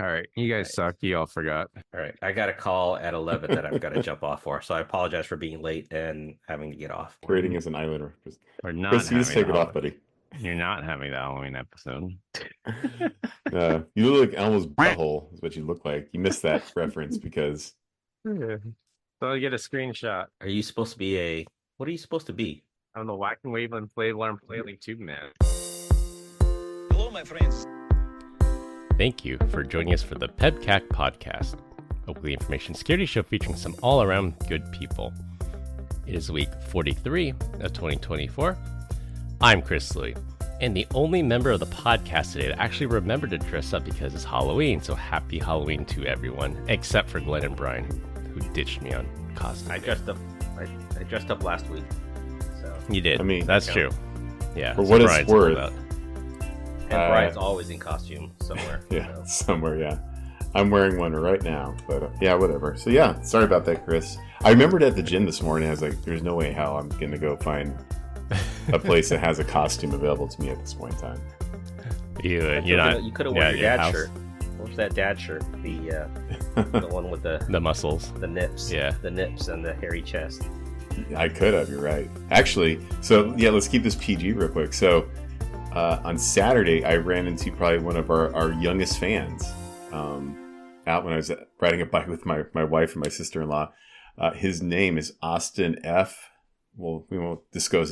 All right, you guys suck. You all forgot. All right. I got a call at 11 that I've got to jump off for. So I apologize for being late and having to get off. Rating as an islander. We're not Chris, you just take it off, buddy. You're not having the Halloween episode. You look like Elmo's butthole is what you look like. You missed that reference because... So I get a screenshot. Are you supposed to be what are you supposed to be? I'm the whacking Waveland play alarm flailing tube man. Hello, my friends. Thank you for joining us for the PEBCAK Podcast, a weekly information security show featuring some all-around good people. It is week 43 of 2024. I'm Chris Louie, and the only member of the podcast today that actually remembered to dress up because it's Halloween, so happy Halloween to everyone, except for Glenn and Brian, who ditched me on costume. I dressed up last week. So You did. I mean, that's true. Yeah. For what it's Brian's all worth. about- And Brian's always in costume somewhere. Yeah, somewhere, yeah. I'm wearing one right now, but yeah, whatever. So yeah, sorry about that, Chris. I remembered at the gym this morning, I was like, there's no way how I'm going to go find a place that has a costume available to me at this point in time. You're not. You could have worn your dad's house. shirt. What was that dad shirt? The one with The muscles. the nips. Yeah. The nips and the hairy chest. I could have, you're right. Actually, so yeah, let's keep this PG real quick. So on Saturday, I ran into probably one of our youngest fans out when I was riding a bike with my wife and my sister-in-law. His name is Austin F. Well, we won't disclose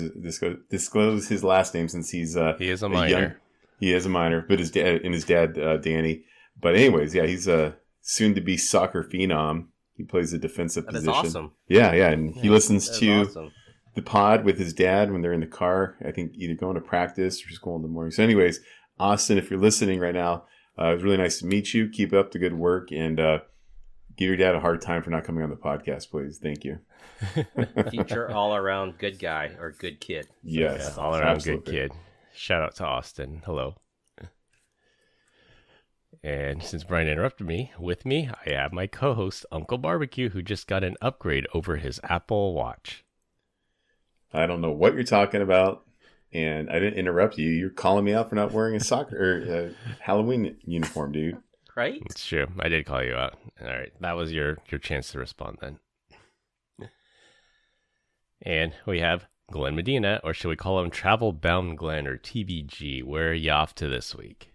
his last name since he is a minor. He is a minor, but his dad Danny. But anyways, yeah, he's a soon-to-be soccer phenom. He plays a defensive That is position. awesome. Yeah, and he listens That to is awesome. the pod with his dad when they're in the car. I think either going to practice or just going in the morning. So anyways, Austin, if you're listening right now, it was really nice to meet you. Keep up the good work and give your dad a hard time for not coming on the podcast, please. Thank you. Future all-around good guy or good kid. Yes, All around absolutely. good kid. Shout out to Austin. Hello. And since Brian interrupted me, with me, I have my co-host, Uncle Barbecue, who just got an upgrade over his Apple Watch. I don't know what you're talking about, and I didn't interrupt you. You're calling me out for not wearing a soccer or Halloween uniform, dude. Right? It's true. I did call you out. All right. That was your chance to respond then. And we have Glenn Medina, or should we call him Travel Bound Glenn, or TBG? Where are you off to this week?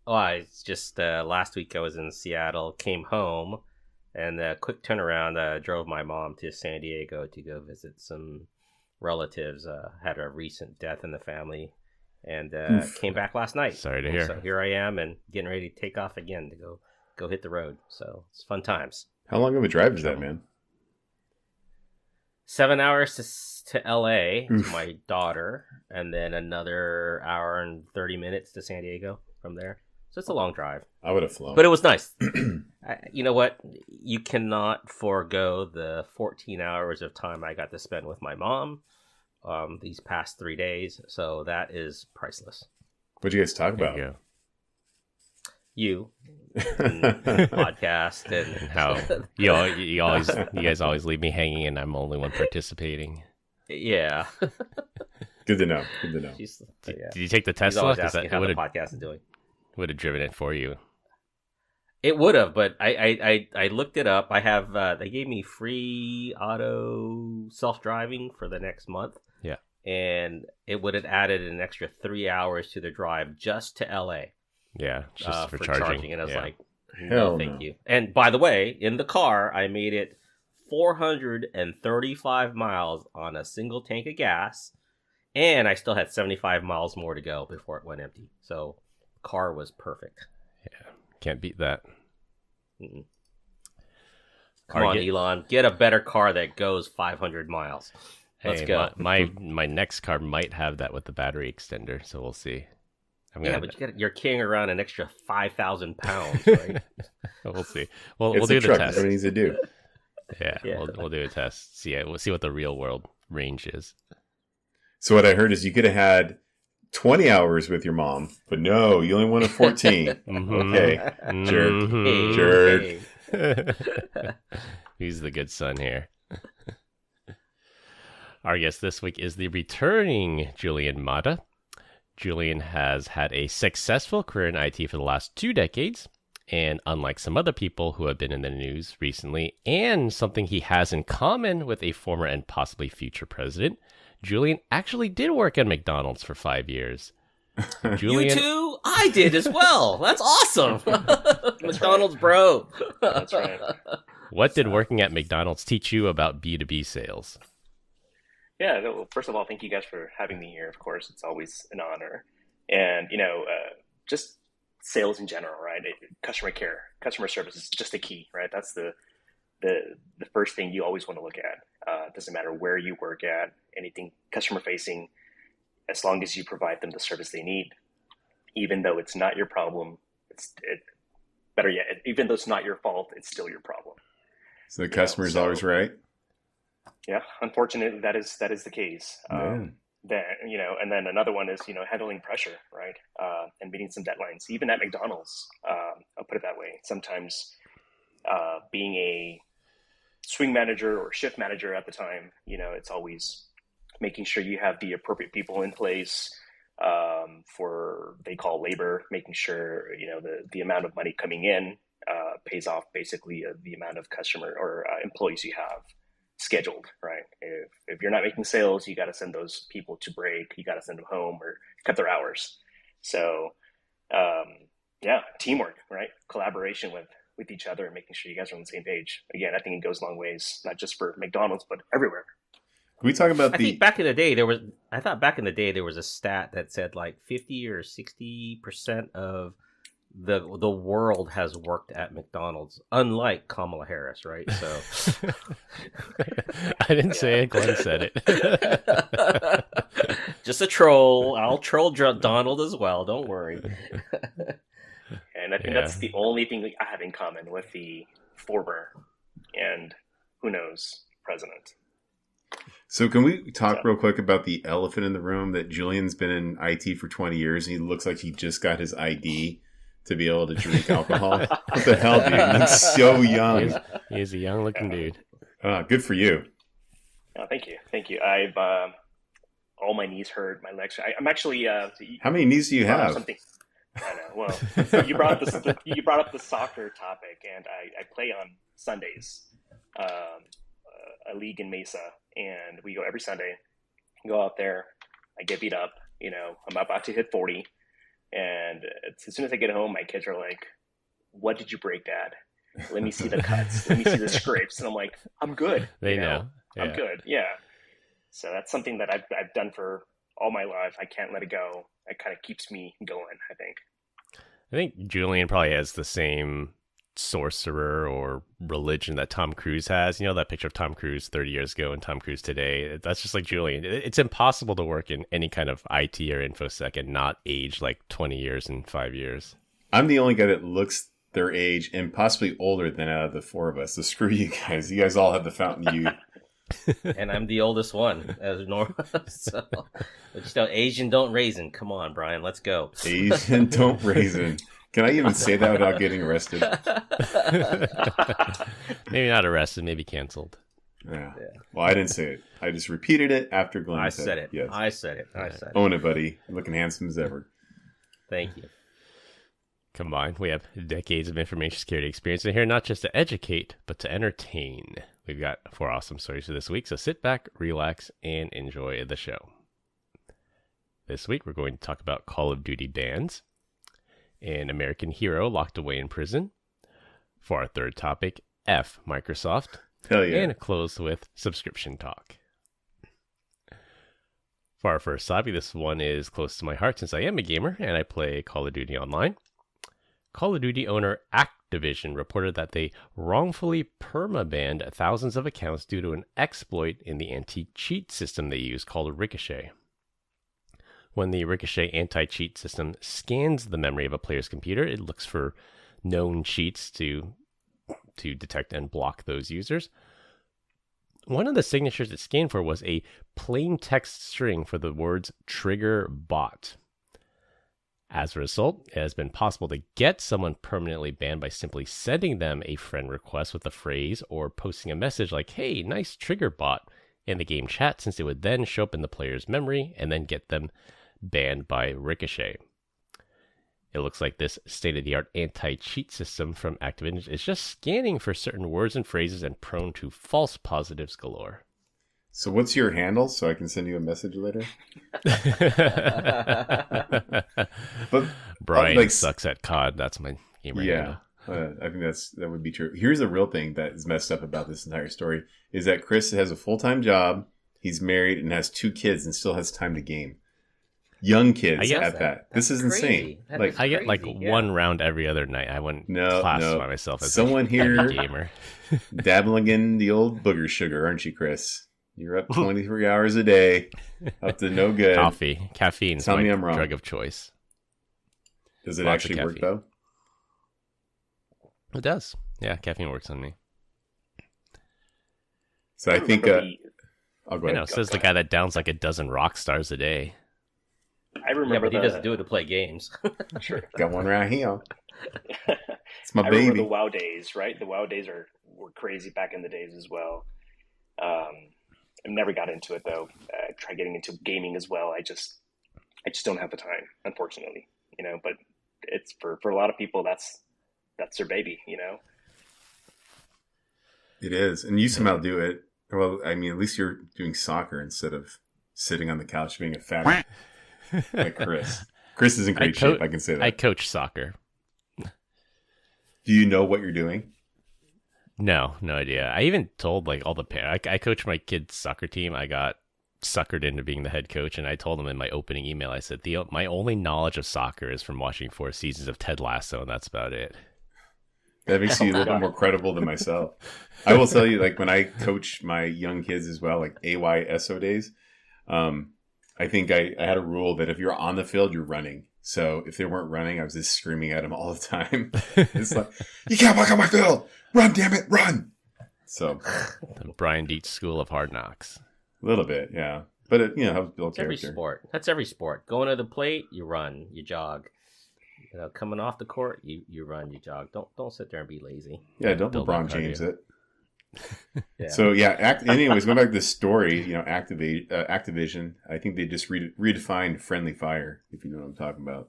Oh, it's just last week I was in Seattle, came home, and quick turnaround, drove my mom to San Diego to go visit some relatives. Had a recent death in the family, and came back last night. Sorry to hear. So here I am, and getting ready to take off again to go hit the road. So it's fun times. How long of a drive is that, man? 7 hours to LA to Oof. my daughter, and then another hour and 30 minutes to San Diego from there. So it's a long drive. I would have flown. But it was nice. You know what? You cannot forego the 14 hours of time I got to spend with my mom these past 3 days. So that is priceless. What'd you guys talk There about? you go. You, and podcast, and How you guys always leave me hanging, and I'm the only one participating. yeah. Good to know. Good to know. Did you take the He's Tesla? always 'Cause asking that how the would podcast is doing. have driven it for you. It would have, but I looked it up. I have they gave me free auto self-driving for the next month. Yeah. And it would have added an extra 3 hours to the drive just to LA Yeah, just for charging. charging. And I was Yeah. like, Hell no, thank no. you. And by the way, in the car, I made it 435 miles on a single tank of gas, and I still had 75 miles more to go before it went empty. So, car was perfect. Can't beat that. Mm-mm. Come on, Elon, get a better car that goes 500 miles. Let's Hey, go. My next car might have that with the battery extender, so we'll see. Yeah, but you're carrying around an extra 5,000 pounds, right? We'll see. We'll It's do a the truck. test. That's what it needs to do. Yeah, Yeah. We'll do a test. We'll see what the real world range is. So what I heard is you could have had 20 hours with your mom, but no, you only wanted 14. Mhm. Okay. Jerk. Mhm. Jerk. He's the good son here. Our guest this week is the returning Julian Mata. Julian has had a successful career in IT for the last 2 decades And unlike some other people who have been in the news recently, and something he has in common with a former and possibly future president, Julian actually did work at McDonald's for 5 years. Julian, You too? I did as well. That's awesome. McDonald's bro. That's right. what did working at McDonald's teach you about B2B sales? Yeah, well, first of all, thank you guys for having me here. Of course, it's always an honor. And, just sales in general, right? Customer care, customer service is just the key, right? That's the first thing you always want to look at. It doesn't matter where you work at, anything customer facing, as long as you provide them the service they need, even though it's not your problem, better yet, even though it's not your fault, it's still your problem. So the customer's always right. Yeah, unfortunately, that is the case. Then and then another one is handling pressure, right? And meeting some deadlines. Even at McDonald's, I'll put it that way. Sometimes being a swing manager or shift manager at the time, it's always making sure you have the appropriate people in place for they call labor, making sure the amount of money coming in pays off basically the amount of customer or employees you have scheduled, right? If you're not making sales, you got to send those people to break, you got to send them home or cut their hours. So teamwork, right? Collaboration with each other and making sure you guys are on the same page. Again, I think it goes a long ways, not just for McDonald's, but everywhere. Can we talk about I think back in the day there was a stat that said like 50 or 60% of the world has worked at McDonald's, unlike Kamala Harris, right? So I didn't say it, Glenn said it. Just a troll. I'll troll Donald as well, don't worry. And I think that's the only thing I have in common with the former and who knows president. So can we talk real quick about the elephant in the room that Julian's been in IT for 20 years and he looks like he just got his ID to be able to drink alcohol? What the hell, dude? He looks so young. He's a young looking dude. Good for you. Oh, thank you. I've all my knees hurt, my legs. I'm actually. How many knees do you have? Something. I know. Well, you brought up the soccer topic, and I play on Sundays, a league in Mesa, and we go every Sunday. Go out there, I get beat up. I'm about to hit 40, and as soon as I get home, my kids are like, "What did you break, Dad? Let me see the cuts. Let me see the scrapes." And I'm like, "I'm good. They know. Yeah. I'm good." Yeah. So that's something that I've done for all my life. I can't let it go. It kind of keeps me going, I think. Julian probably has the same sorcerer or religion that Tom Cruise has. That picture of Tom Cruise 30 years ago and Tom Cruise today? That's just like Julian. It's impossible to work in any kind of IT or InfoSec and not age like 20 years and 5 years. I'm the only guy that looks their age and possibly older than out of the four of us. So screw you guys. You guys all have the Fountain Youth. And I'm the oldest one, as normal. So, Asian don't raisin. Come on, Brian, let's go. Asian don't raisin. Can I even say that without getting arrested? Maybe not arrested, maybe canceled. Yeah. Well, I didn't say it. I just repeated it after Glenn said it. Yes. I said it. Own it, buddy. Looking handsome as ever. Thank you. Combined, we have decades of information security experience in here, not just to educate, but to entertain. We've got 4 awesome stories for this week, so sit back, relax, and enjoy the show. This week, we're going to talk about Call of Duty bans, an American hero locked away in prison. For our third topic, F Microsoft. Hell yeah. And close with subscription talk. For our first topic, this one is close to my heart since I am a gamer and I play Call of Duty online. Call of Duty owner Activision reported that they wrongfully perma-banned thousands of accounts due to an exploit in the anti-cheat system they use called Ricochet. When the Ricochet anti-cheat system scans the memory of a player's computer, it looks for known cheats to detect and block those users. One of the signatures it scanned for was a plain text string for the words trigger bot. As a result, it has been possible to get someone permanently banned by simply sending them a friend request with a phrase or posting a message like, "Hey, nice trigger bot," in the game chat, since it would then show up in the player's memory and then get them banned by Ricochet. It looks like this state-of-the-art anti-cheat system from Activision is just scanning for certain words and phrases and prone to false positives galore. So what's your handle so I can send you a message later? But Brian like, sucks at COD. That's my gamer handle. I think that would be true. Here's the real thing that is messed up about this entire story is that Chris has a full-time job, he's married, and has 2 kids and still has time to game. Young kids at that. This is insane. Like I get like one round every other night. I wouldn't classify myself as someone a gamer. Dabbling in the old booger sugar, aren't you, Chris? You're up 23 hours a day, up to no good. Caffeine's Tell my me I'm wrong. drug of choice. Does it Lots of actually work caffeine. though? It does. Yeah, caffeine works on me. So I think I'll go I ahead. know, says the guy that downs like a dozen rock stars a day. I remember but he doesn't do it to play games. Sure. Got one right here. It's my I remember baby. the WoW days, right? The WoW days were crazy back in the days as well. I never got into it though. I tried getting into gaming as well. I just don't have the time, unfortunately. But it's for a lot of people that's their baby. It is, and you somehow do it. Well, I mean, at least you're doing soccer instead of sitting on the couch being a fat like Chris. Chris is in great shape. I can say that. I coach soccer. Do you know what you're doing? No idea. I even told like all the parents. I coach my kids' soccer team. I got suckered into being the head coach, and I told them in my opening email, I said, my only knowledge of soccer is from watching 4 seasons of Ted Lasso, and that's about it. That makes you a little bit more credible than myself. I will tell you, like when I coach my young kids as well, like AYSO days, I think I had a rule that if you're on the field, you're running. So if they weren't running, I was just screaming at them all the time. It's like, you can't walk on my field. Run, damn it, run. So The Brian Dietz School of Hard Knocks. a little bit, yeah. But it, helps build It's every character. sport. That's every sport. Going to the plate, you run, you jog. Coming off the court, you run, you jog. Don't sit there and be lazy. Yeah, don't Build LeBron that cardio. James it. Yeah. So yeah, anyways, going back to this story, Activision, I think they just redefined friendly fire, if you know what I'm talking about.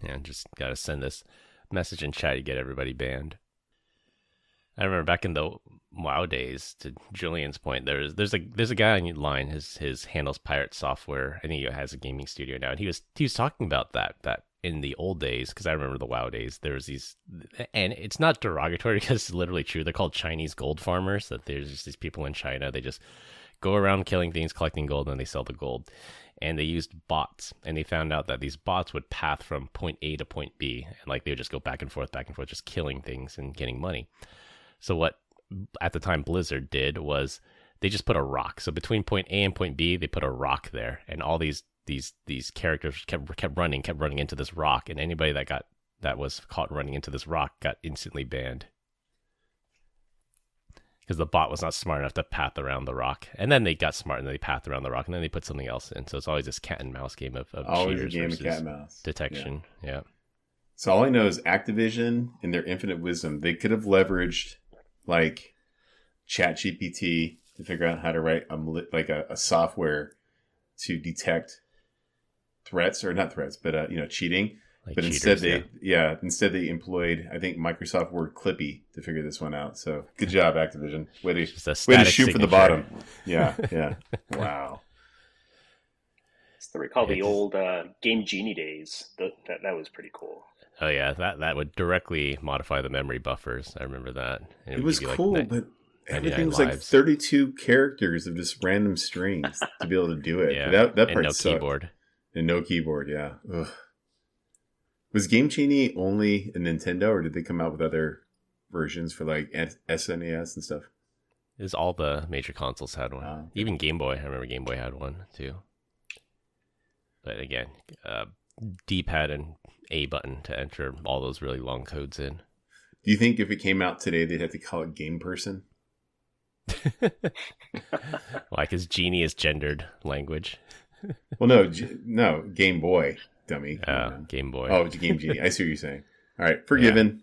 Yeah, just gotta send this message in chat to get everybody banned. I remember back in the WoW days, to Julian's point, there's a guy online, his handle's Pirate Software. I think he has a gaming studio now, and he was talking about that in the old days, because I remember the WoW days, there was these, and it's not derogatory because it's literally true, they're called Chinese gold farmers, that there's just these people in China, they just go around killing things, collecting gold, and then they sell the gold. And they used bots, and they found out that these bots would path from point A to point B, and like they would just go back and forth, just killing things and getting money. So what, at the time, Blizzard did was they just put a rock. So between point A and point B, they put a rock there, and all these characters kept running into this rock, and anybody that was caught running into this rock got instantly banned because the bot was not smart enough to path around the rock. And then they got smart and they pathed around the rock, and then they put something else in. So it's always this cat and mouse game of Always a cheaters game of versus cat and mouse. detection. Yeah. So all I know is Activision, in their infinite wisdom, they could have leveraged like ChatGPT to figure out how to write a software to detect threats, or not threats, but cheating. Like But cheaters, instead they employed, I think, Microsoft Word Clippy to figure this one out. So good job, Activision. Way Just a to static shoot for the signature. bottom. Yeah. Wow. I recall the old Game Genie days. That was pretty cool. Oh yeah, that would directly modify the memory buffers. I remember that. And It would was give you, cool, like, but 99 everything was like lives. 32 characters of just random strings to be able to do it. Yeah, That part and no sucked. keyboard. And no keyboard, yeah. Ugh. Was Game Genie only a Nintendo, or did they come out with other versions for like SNES and stuff? Is all the major consoles had one. Wow. Even Game Boy. I remember Game Boy had one too. But again, D-pad and A button to enter all those really long codes in. Do you think if it came out today, they'd have to call it Game Person? Like his Genie is gendered language. Well, no, Game Boy, dummy. Game Boy. Oh, it's Game Genie. I see what you're saying. All right, forgiven.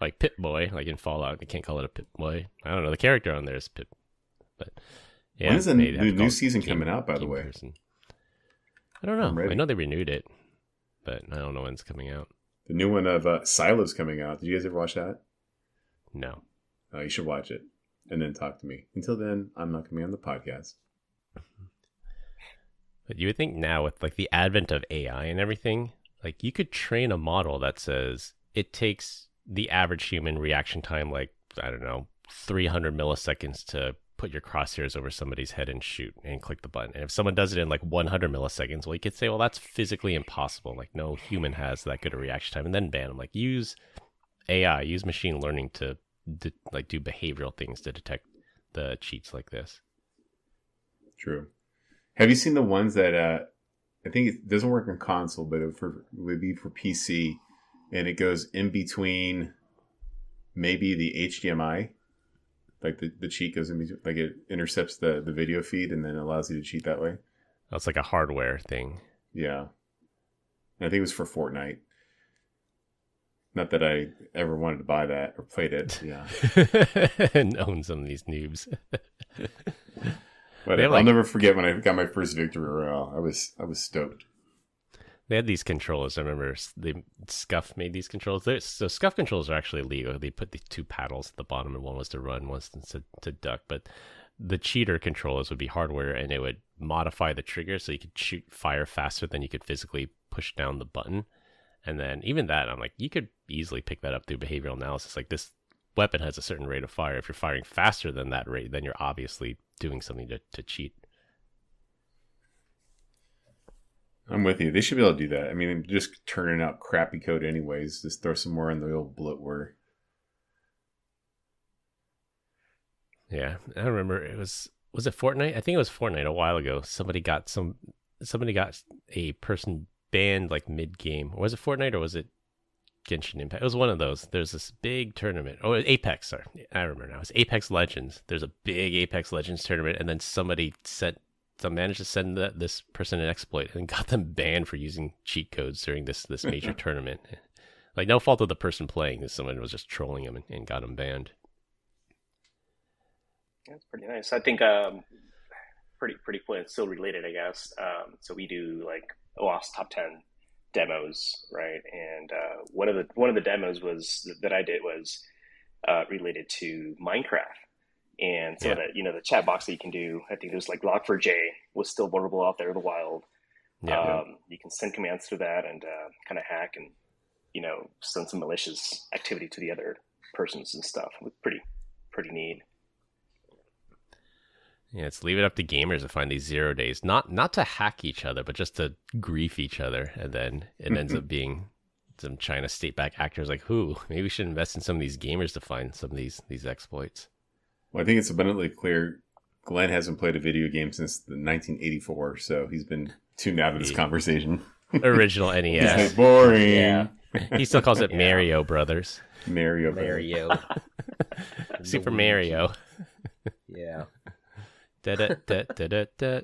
Like Pip Boy, like in Fallout, they can't call it a Pip Boy. I don't know. The character on there is Pip, but yeah. When is the they'd have to call new it season Game- coming out, by the Game way? Person. I don't know. I'm ready. I know they renewed it. but I don't know when it's coming out. The new one of Silo's coming out. Did you guys ever watch that? No. You should watch it and then talk to me. Until then, I'm not going to be on the podcast. But you would think now with like the advent of AI and everything, like you could train a model that says it takes the average human reaction time, like, I don't know, 300 milliseconds to put your crosshairs over somebody's head and shoot and click the button. And if someone does it in like 100 milliseconds, well, you could say, well, that's physically impossible. Like no human has that good a reaction time, and then ban them. Like use AI, use machine learning to like do behavioral things to detect the cheats like this. True. Have you seen the ones that I think it doesn't work on console, but it would be for PC, and it goes in between maybe the HDMI, like the cheat goes in between, like it intercepts the video feed and then allows you to cheat that way. That's like a hardware thing. Yeah. And I think it was for Fortnite. Not that I ever wanted to buy that or played it. Yeah. And own some of these noobs. But I'll never forget when I got my first victory royale. I was stoked. They had these controllers. I remember Scuff made these controllers. So Scuff controllers are actually legal. They put the two paddles at the bottom, and one was to run, one was to duck. But the cheater controllers would be hardware, and it would modify the trigger so you could shoot fire faster than you could physically push down the button. And then even that, I'm like, you could easily pick that up through behavioral analysis. Like this weapon has a certain rate of fire. If you're firing faster than that rate, then you're obviously doing something to cheat. I'm with you. They should be able to do that. I mean, just turning out crappy code anyways. Just throw some more in the old bloatware. Yeah, I remember was it Fortnite? I think it was Fortnite a while ago. Somebody got a person banned like mid game. Was it Fortnite or was it Genshin Impact? It was one of those. There's this big tournament. Oh, Apex. Sorry, I remember now. It's Apex Legends. There's a big Apex Legends tournament, and then somebody managed to send this person an exploit and got them banned for using cheat codes during this major tournament. Like no fault of the person playing this. Someone was just trolling him and got him banned. That's pretty nice. I think pretty cool. It's still related, I guess. So we do like OWASP top 10 demos, right? And one of the demos that I did was related to Minecraft. And so that, the chat box that you can do, I think there's like Log4j was still vulnerable out there in the wild. Yeah. You can send commands through that and kind of hack and, send some malicious activity to the other persons and stuff. It was pretty neat. Yeah, it's leave it up to gamers to find these 0 days, not to hack each other, but just to grief each other, and then it ends up being some China state-backed actors like, maybe we should invest in some of these gamers to find some of these exploits. Well, I think it's abundantly clear Glenn hasn't played a video game since 1984, so he's been tuned out of this conversation. Original NES. He's like, boring. Yeah. He still calls it Mario Brothers. Mario. Super Mario. Yeah. Da-da-da-da-da-da.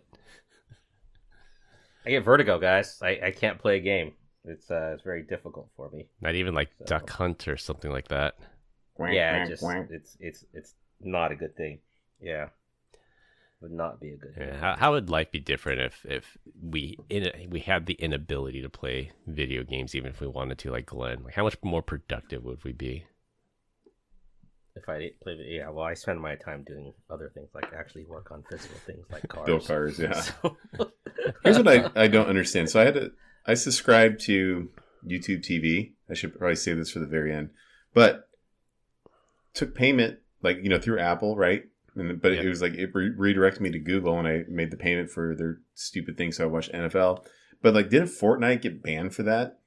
I get vertigo, guys. I can't play a game. It's very difficult for me. Not even like Duck Hunt or something like that. Yeah, it's not a good thing. Yeah, would not be a good thing. Yeah. How would life be different if we had the inability to play video games, even if we wanted to, like Glenn? Like, how much more productive would we be? If I didn't play, well, I spend my time doing other things, like actually work on physical things like cars. Build cars, yeah. So... Here's what I don't understand. So I subscribe to YouTube TV. I should probably say this for the very end, but took payment through Apple, right? But it was like it redirected me to Google, and I made the payment for their stupid thing. So I watched NFL. But didn't Fortnite get banned for that?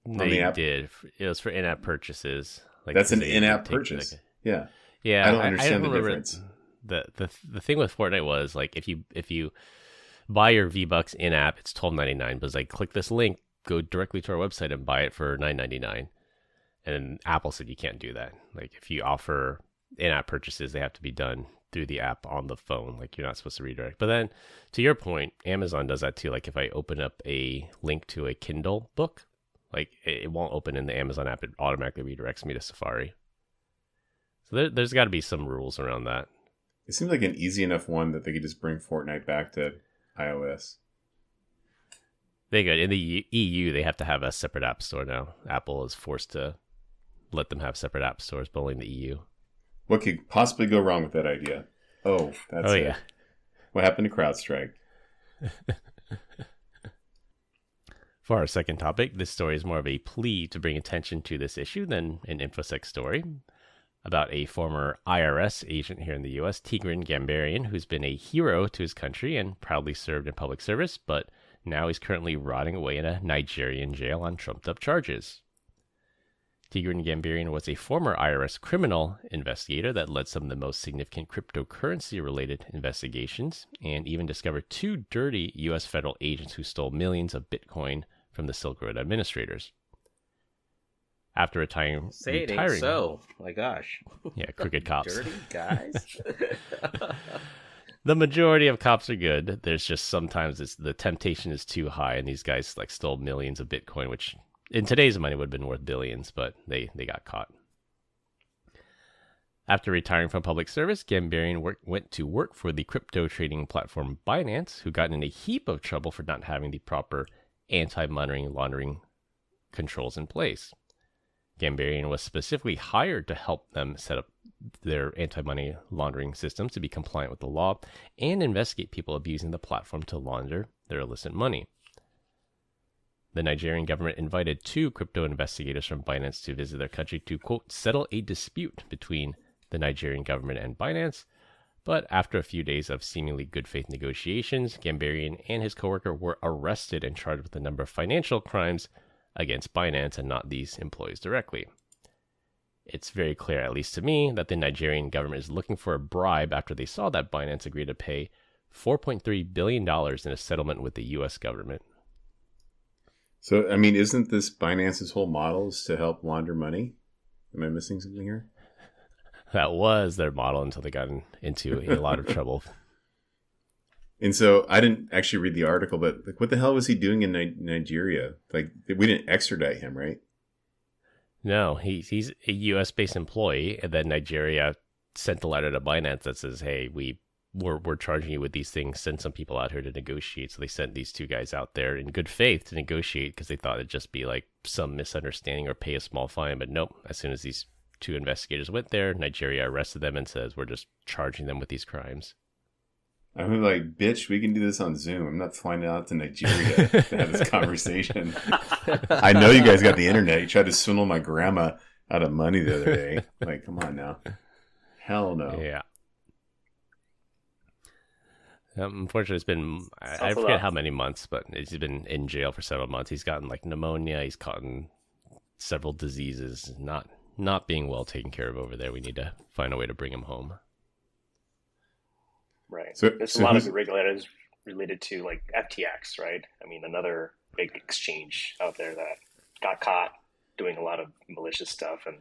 They did. It was for in-app purchases. That's an in-app purchase. Yeah. Yeah. I don't understand the difference. The thing with Fortnite was if you buy your V-Bucks in-app, it's $12.99. But it's like, click this link, go directly to our website and buy it for $9.99. And Apple said you can't do that. Like if you offer in-app purchases, they have to be done through the app on the phone. Like you're not supposed to redirect. But then to your point, Amazon does that too. Like if I open up a link to a Kindle book, like it won't open in the Amazon app. It automatically redirects me to Safari. So there's got to be some rules around that. It seems like an easy enough one that they could just bring Fortnite back to iOS. They good. In the EU, they have to have a separate app store now. Apple is forced to let them have separate app stores, but only in the EU. What could possibly go wrong with that idea? Oh, that's it. Yeah. What happened to CrowdStrike? For our second topic, this story is more of a plea to bring attention to this issue than an InfoSec story about a former IRS agent here in the U.S., Tigran Gambaryan, who's been a hero to his country and proudly served in public service, but now he's currently rotting away in a Nigerian jail on trumped-up charges. Tigran Gambaryan was a former IRS criminal investigator that led some of the most significant cryptocurrency-related investigations and even discovered 2 dirty U.S. federal agents who stole millions of Bitcoin from the Silk Road administrators. After retiring... so. My gosh. Yeah, crooked cops. Dirty guys. The majority of cops are good. There's just sometimes the temptation is too high, and these guys like stole millions of Bitcoin, which in today's money would have been worth billions, but they got caught. After retiring from public service, Gambaryan went to work for the crypto trading platform Binance, who got in a heap of trouble for not having the proper anti-money laundering controls in place. Gambaryan was specifically hired to help them set up their anti-money laundering systems to be compliant with the law and investigate people abusing the platform to launder their illicit money. The Nigerian government invited 2 crypto investigators from Binance to visit their country to, quote, settle a dispute between the Nigerian government and Binance. But after a few days of seemingly good faith negotiations, Gambaryan and his coworker were arrested and charged with a number of financial crimes against Binance and not these employees directly. It's very clear, at least to me, that the Nigerian government is looking for a bribe after they saw that Binance agreed to pay $4.3 billion in a settlement with the U.S. government. So, I mean, isn't this Binance's whole model is to help launder money? Am I missing something here? That was their model until they got into a lot of trouble. And so I didn't actually read the article, but like, what the hell was he doing in Nigeria? Like, we didn't extradite him, right? No, he's a U.S.-based employee, and then Nigeria sent a letter to Binance that says, hey, we're charging you with these things, send some people out here to negotiate. So they sent these 2 guys out there in good faith to negotiate because they thought it'd just be like some misunderstanding or pay a small fine. But nope, as soon as these 2 investigators went there, Nigeria arrested them and says, we're just charging them with these crimes. I'm like, bitch, we can do this on Zoom. I'm not flying out to Nigeria to have this conversation. I know you guys got the internet. You tried to swindle my grandma out of money the other day. Like, come on now. Hell no. Yeah. Unfortunately, it's been, I forget how many months, but he's been in jail for several months. He's gotten like pneumonia. He's gotten several diseases, not being well taken care of over there. We need to find a way to bring him home. Right. So, There's a lot of irregularities related to like FTX, right? I mean, another big exchange out there that got caught doing a lot of malicious stuff, and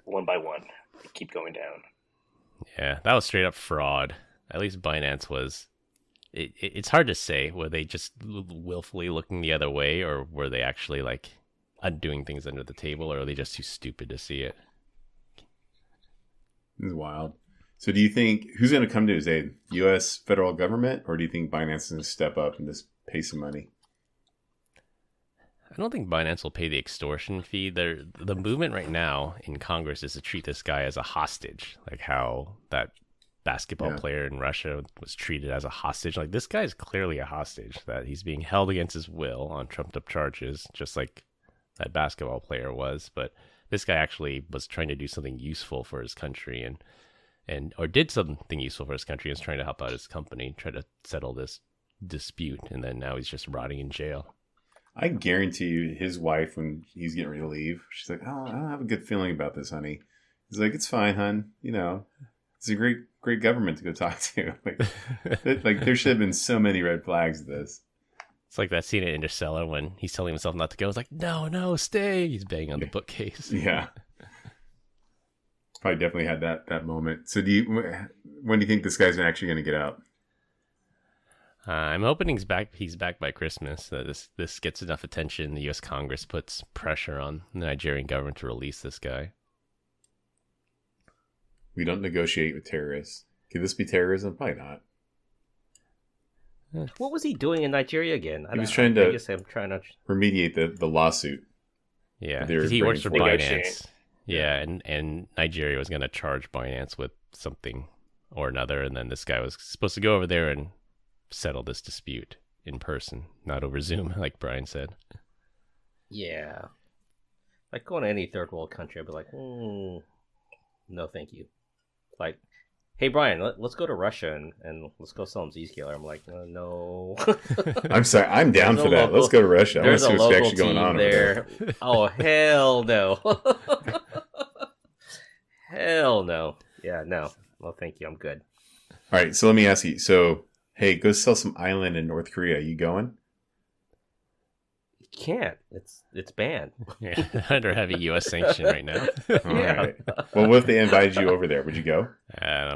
one by one, they keep going down. Yeah, that was straight up fraud. At least Binance was. It's hard to say. Were they just willfully looking the other way, or were they actually like undoing things under the table, or are they just too stupid to see it? This is wild. So do you think, who's going to come to his aid? U.S. federal government, or do you think Binance is going to step up and just pay some money? I don't think Binance will pay the extortion fee. The movement right now in Congress is to treat this guy as a hostage, like how that basketball player in Russia was treated as a hostage. Like, this guy is clearly a hostage, that he's being held against his will on trumped up charges, just like that basketball player was. But this guy actually was trying to do something useful for his country or did something useful for his country and was trying to help out his company, try to settle this dispute, and then now he's just rotting in jail. I guarantee you his wife, when he's getting ready to leave, she's like, oh, I don't have a good feeling about this, honey. He's like, it's fine, hon. You know, it's a great government to go talk to. Like there should have been so many red flags to this. It's like that scene in Interstellar when he's telling himself not to go. It's like, no, stay. He's banging on the bookcase. Yeah. Probably definitely had that moment. So when do you think this guy's actually going to get out? I'm hoping he's back by Christmas. This gets enough attention. The U.S. Congress puts pressure on the Nigerian government to release this guy. We don't negotiate with terrorists. Could this be terrorism? Probably not. What was he doing in Nigeria again? He was trying to I guess I'm trying to remediate the lawsuit. Yeah, They were because he works for bringing Binance. Negotiate. Yeah, and Nigeria was going to charge Binance with something or another, and then this guy was supposed to go over there and settle this dispute in person, not over Zoom, like Brian said. Yeah. Like going to any third world country, I'd be like, no, thank you. Like, hey, Brian, let's go to Russia and let's go sell them Zscaler. I'm like, no. I'm sorry, I'm down There's for a that. local- Let's go to Russia. I want to There's see a what's local actually going team on there. over there. Oh, hell no. Hell no. Yeah, no. Well, thank you. I'm good. All right, so let me ask you. So, hey, go sell some island in North Korea. You going? You can't. It's banned. Yeah, under heavy U.S. sanction right now. All right. Well, what if they invited you over there? Would you go?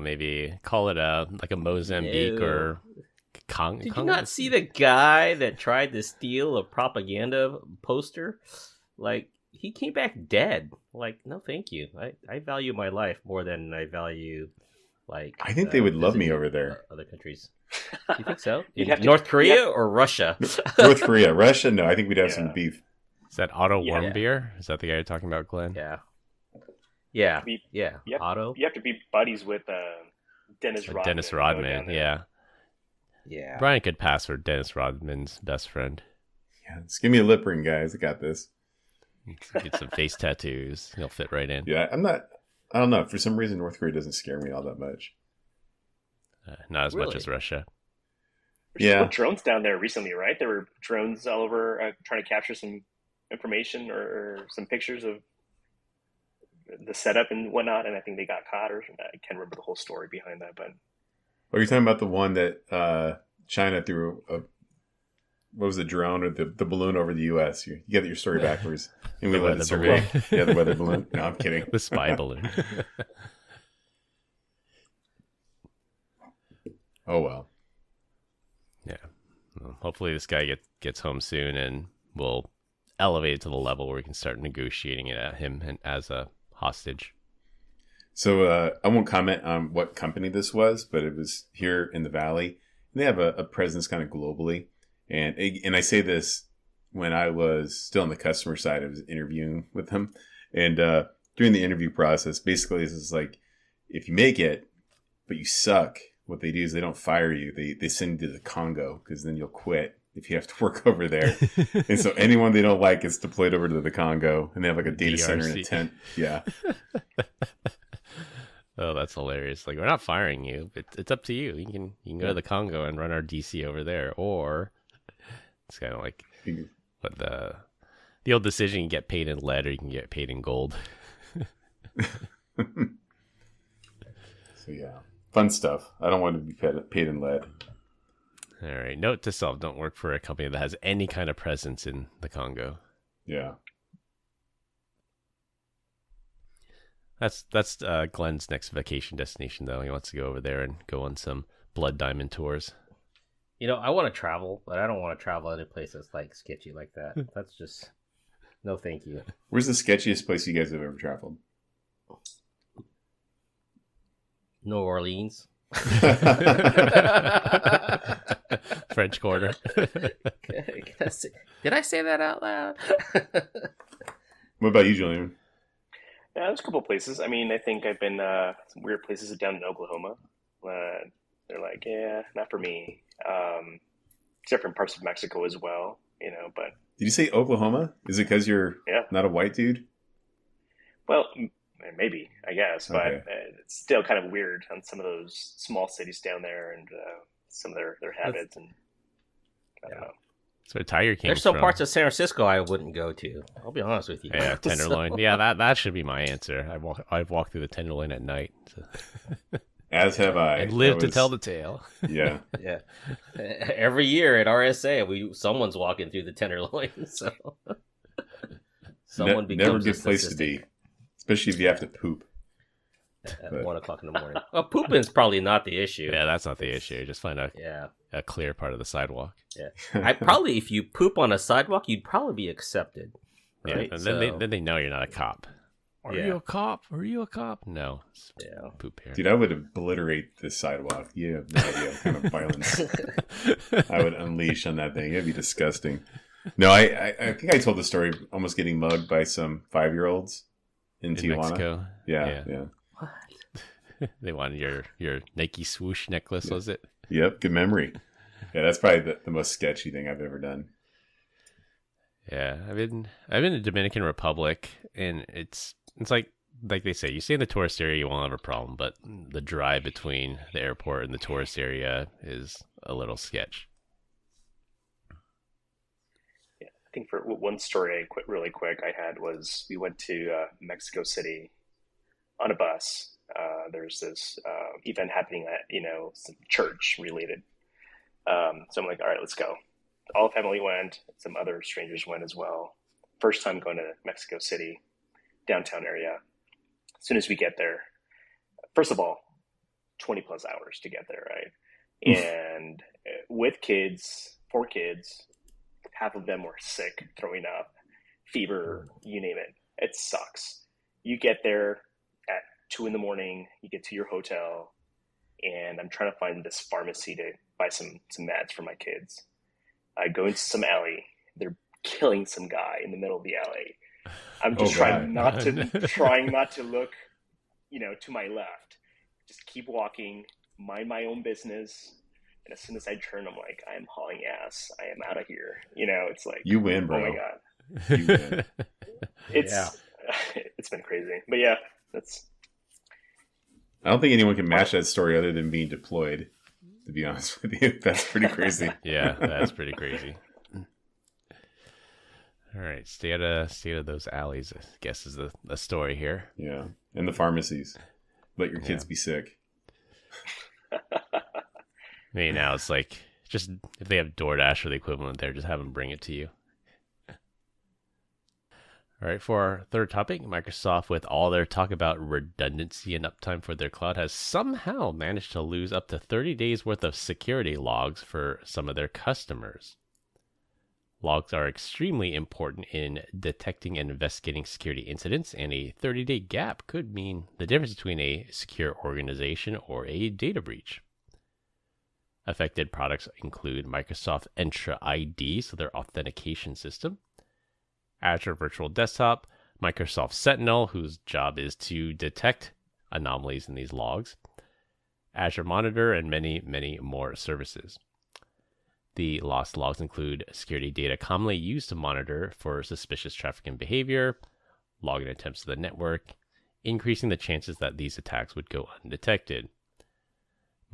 Maybe call it a Mozambique Ew. or Congo. Did you not see the guy that tried to steal a propaganda poster? Like, he came back dead. Like, no, thank you. I value my life more than I value, like... I think they would love me visiting over there. Other countries. You think so? You'd have to- North Korea or Russia? North Korea, Russia? No, I think we'd have some Yeah. beef. Is that Otto Yeah. Warmbier? Is that the guy you're talking about, Glenn? Yeah. Yeah. Be- Yeah. Yep. Otto? You have to be buddies with Dennis Rodman. Dennis to go Rodman, down there. yeah. Yeah. Brian could pass for Dennis Rodman's best friend. Yeah, just give me a lip ring, guys. I got this. Get some face tattoos. He'll fit right in. Yeah, I don't know. For some reason, North Korea doesn't scare me all that much. Not as much Really? as Russia. There's Yeah. drones down there recently, right? There were drones all over trying to capture some information or some pictures of the setup and whatnot, and I think they got caught. Or I can't remember the whole story behind that, but Are you talking about the one that China threw what was the drone or the balloon over the U.S.? You get your story backwards. And we The let weather it survey. balloon. Yeah, the weather balloon. No, I'm kidding. The spy balloon. Oh, well. Yeah. Well, hopefully this guy gets home soon and we'll elevate it to the level where we can start negotiating it at him and as a hostage. So I won't comment on what company this was, but it was here in the Valley. They have a presence kind of globally. And I say this when I was still on the customer side. I was interviewing with them. And during the interview process, basically this is like, if you make it, but you suck, what they do is they don't fire you. They send you to the Congo because then you'll quit if you have to work over there. And so anyone they don't like gets deployed over to the Congo. And they have like a data center in a DRC. tent. Yeah. Oh, that's hilarious. Like, we're not firing you. It's up to you. You can go to the Congo and run our DC over there. Or it's kind of like what the old decision, you get paid in lead or you can get paid in gold. So yeah, fun stuff. I don't want to be paid in lead. All right. Note to self, don't work for a company that has any kind of presence in the Congo. Yeah. That's Glenn's next vacation destination, though. He wants to go over there and go on some blood diamond tours. You know, I want to travel, but I don't want to travel any place that's like sketchy like that. That's just no, thank you. Where's the sketchiest place you guys have ever traveled? New Orleans. French Quarter. Did I say that out loud? What about you, Julian? yeah, there's a couple places. I mean, I think I've been some weird places down in Oklahoma. They're like, yeah, not for me. Different parts of Mexico as well, you know. But Did you say Oklahoma? Is it because you're Yeah. not a white dude? well, maybe I guess, but Okay. it's still kind of weird on some of those small cities down there and some of their habits and I don't know. That's where Tiger came There's some from. parts of San Francisco I wouldn't go to. I'll be honest with you. Yeah, Tenderloin. Yeah, that should be my answer. I've walked through the Tenderloin at night. So. As have I. And lived That to tell the was- tale. Yeah. Yeah. Every year at RSA, someone's walking through the Tenderloin, so someone becomes Never a good a place to statistic be. Especially if you have to poop. at but- 1 o'clock in the morning. Well, pooping's probably not the issue. Yeah, that's not the issue. Just find Yeah. a clear part of the sidewalk. I probably, if you poop on a sidewalk, you'd probably be accepted. Yeah, Right? and then they know you're not a cop. Are Yeah. you a cop? Are you a cop? No. It's Yeah. poop hair. Dude, I would obliterate the sidewalk. You have no idea what kind of violence I would unleash on that thing. It'd be disgusting. No, I think I told the story of almost getting mugged by some 5-year-olds in In Tijuana. Mexico. Yeah. They wanted your Nike swoosh necklace, was it? Yep, good memory. Yeah, that's probably the most sketchy thing I've ever done. Yeah, I've been in Dominican Republic, and it's like they say, you stay in the tourist area, you won't have a problem, but the drive between the airport and the tourist area is a little sketch. Yeah, I think for one story, really quick, I had was we went to Mexico City on a bus. There's this event happening at some church related. So I'm like, all right, let's go. All the family went. Some other strangers went as well. First time going to Mexico City, downtown area. As soon as we get there, first of all, 20 plus hours to get there, right? And with kids, 4 kids, half of them were sick, throwing up, fever, you name it. It sucks. You get there at 2 a.m. you get to your hotel, and I'm trying to find this pharmacy to buy some meds for my kids. I go into some alley. They're killing some guy in the middle of the alley. I'm just trying not to look, to my left. Just keep walking, mind my own business. And as soon as I turn, I'm like, I am hauling ass. I am out of here. It's like, You win, bro. Oh my God. You win. It's been crazy. But yeah, I don't think anyone can match that story other than being deployed, to be honest with you. That's pretty crazy. Yeah, that's pretty crazy. All right, stay out of those alleys, I guess, is the story here. Yeah. And the pharmacies. Let your kids be sick. I mean, now it's like, just if they have DoorDash or the equivalent there, just have them bring it to you. All right, for our third topic, Microsoft, with all their talk about redundancy and uptime for their cloud, has somehow managed to lose up to 30 days worth of security logs for some of their customers. Logs are extremely important in detecting and investigating security incidents, and a 30-day gap could mean the difference between a secure organization or a data breach. Affected products include Microsoft Entra ID, so their authentication system, Azure Virtual Desktop, Microsoft Sentinel, whose job is to detect anomalies in these logs, Azure Monitor, and many, many more services. The lost logs include security data commonly used to monitor for suspicious traffic and behavior, login attempts to the network, increasing the chances that these attacks would go undetected.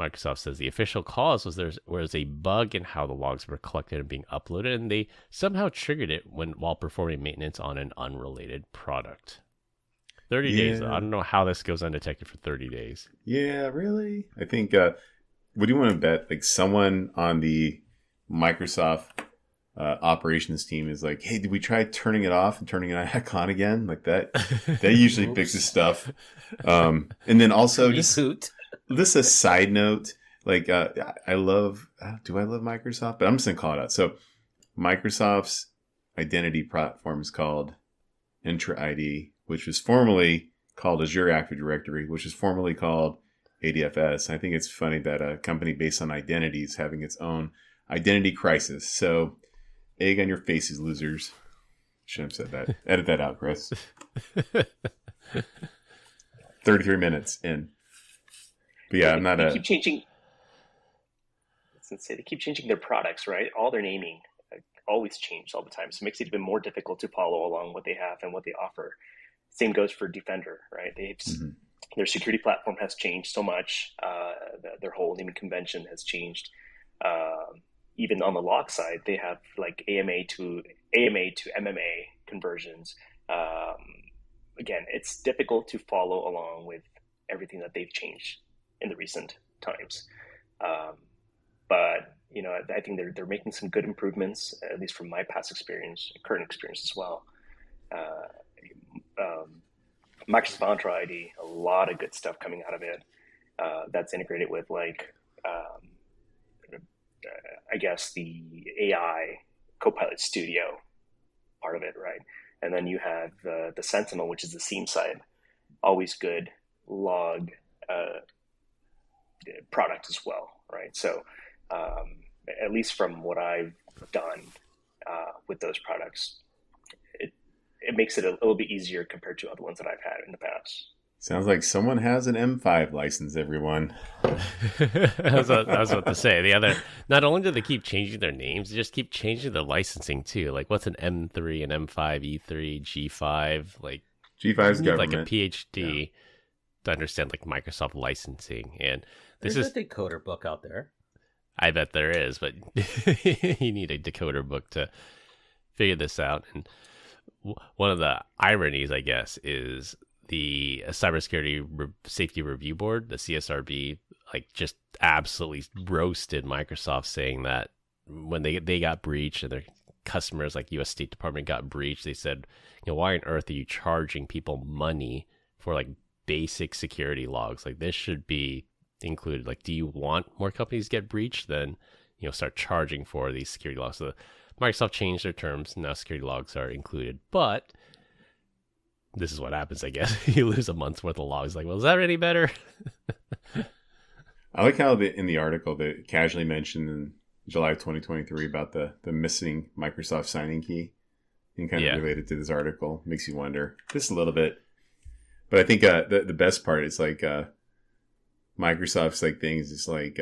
Microsoft says the official cause was there was a bug in how the logs were collected and being uploaded, and they somehow triggered it while performing maintenance on an unrelated product. 30 days. I don't know how this goes undetected for 30 days. Yeah, really? I think, what do you want to bet? Like someone on the Microsoft operations team is like, hey, did we try turning it off and turning it back on again? Like that usually fixes stuff. And then also just a side note, like do I love Microsoft? But I'm just gonna call it out. So Microsoft's identity platform is called Entra ID, which was formerly called Azure Active Directory, which is formerly called ADFS. I think it's funny that a company based on identity is having its own identity crisis. So egg on your faces, losers. Shouldn't have said that. Edit that out, Chris. 33 minutes in. But yeah, I'm not they keep changing. They keep changing their products, right? All their naming always changed all the time, so it makes it even more difficult to follow along what they have and what they offer. Same goes for Defender, right? Their security platform has changed so much. Their whole naming convention has changed. Even on the log side, they have like AMA to MMA conversions. Again, it's difficult to follow along with everything that they've changed in the recent times. But I think they're making some good improvements, at least from my past experience, current experience as well. Microsoft Entra ID, a lot of good stuff coming out of it. That's integrated with I guess the AI Copilot Studio part of it, right? And then you have the Sentinel, which is the Seam side, always good log product as well, right? So at least from what I've done with those products, it makes it a little bit easier compared to other ones that I've had in the past. Sounds like someone has an M5 license, everyone. I was about to say, not only do they keep changing their names, they just keep changing the licensing too. Like, what's an M3, an M5, E3, G5? Like, G5's you need government. like a PhD to understand like Microsoft licensing. And There's a decoder book out there. I bet there is, but you need a decoder book to figure this out. And one of the ironies, I guess, is the Cybersecurity Safety Review Board, the CSRB, like just absolutely roasted Microsoft, saying that when they got breached and their customers like U.S. State Department got breached, they said, why on earth are you charging people money for like basic security logs? Like, this should be included. Like, do you want more companies get breached? Then start charging for these security logs. So Microsoft changed their terms. Now security logs are included, but this is what happens, I guess. You lose a month's worth of logs. Like, well, is that any better? I like how in the article they casually mentioned in July of 2023 about the missing Microsoft signing key, and kind of related to this article. Makes you wonder just a little bit. But I think the best part is like Microsoft's like things. It's like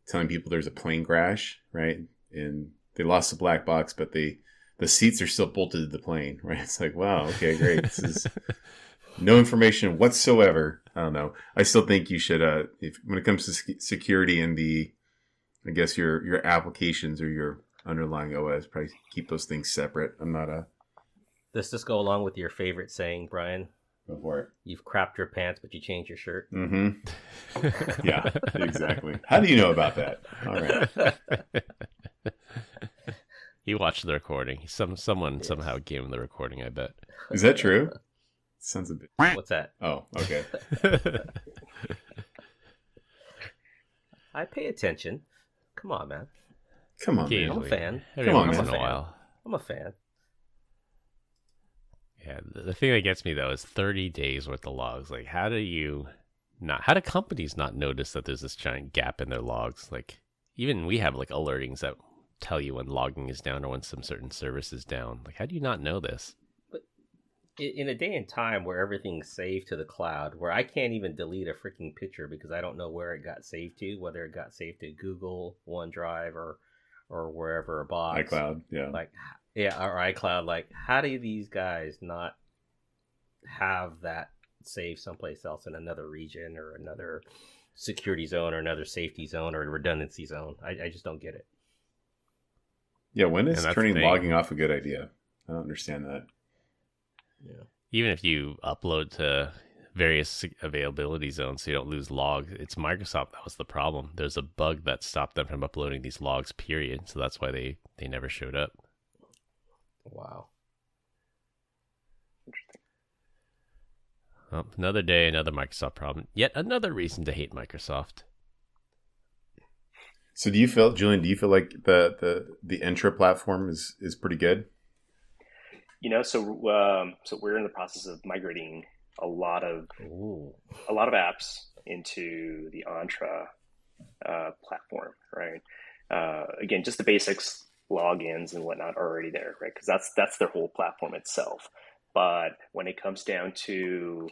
telling people there's a plane crash, right? And they lost the black box, but the seats are still bolted to the plane, right? It's like, wow, okay, great. This is no information whatsoever. I don't know. I still think you should, when it comes to security and I guess your applications or your underlying OS, probably keep those things separate. I'm not a. Does this go along with your favorite saying, Brian? Go for it. You've crapped your pants, but you changed your shirt. Mm-hmm. Yeah, exactly. How do you know about that? All right. He watched the recording. Someone somehow gave him the recording, I bet. Is that true? Sounds a bit. What's that? Oh, okay. I pay attention. Come on, man. Come on, man. I'm a fan. Every Come on, once man. in a while. I'm a fan. Yeah, the thing that gets me though is 30 days worth of logs. Like, how do companies not notice that there's this giant gap in their logs? Like, even we have like alertings that tell you when logging is down or when some certain service is down. Like, how do you not know this? But in a day and time where everything's saved to the cloud, where I can't even delete a freaking picture because I don't know where it got saved to, whether it got saved to Google, OneDrive, or wherever a box. iCloud, yeah. Or iCloud. Like, how do these guys not have that saved someplace else in another region or another security zone or another safety zone or redundancy zone? I just don't get it. Yeah, when is And that's turning the thing. logging off a good idea? I don't understand that. Yeah. Even if you upload to various availability zones so you don't lose logs, it's Microsoft that was the problem. There's a bug that stopped them from uploading these logs, period. So that's why they never showed up. Wow. Interesting. Well, another day, another Microsoft problem. Yet another reason to hate Microsoft. So do you feel, Julian, like the Entra platform is pretty good? So we're in the process of migrating a lot of apps into the Entra platform, right? Again, just the basics, logins and whatnot are already there, right? Because that's their whole platform itself. But when it comes down to,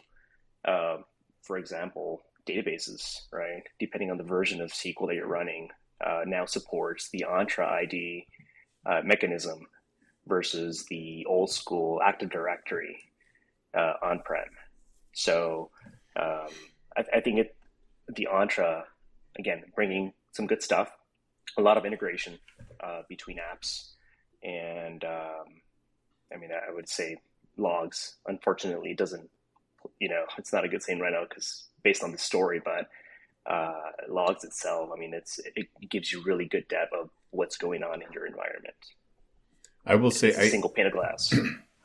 for example, databases, right? Depending on the version of SQL that you're running, now supports the Entra ID mechanism versus the old school Active Directory on-prem. So I think the Entra, again, bringing some good stuff, a lot of integration between apps, and I would say logs, unfortunately, doesn't, it's not a good saying right now because based on the story, but logs itself, it gives you really good depth of what's going on in your environment. I will say, It's a single pane of glass.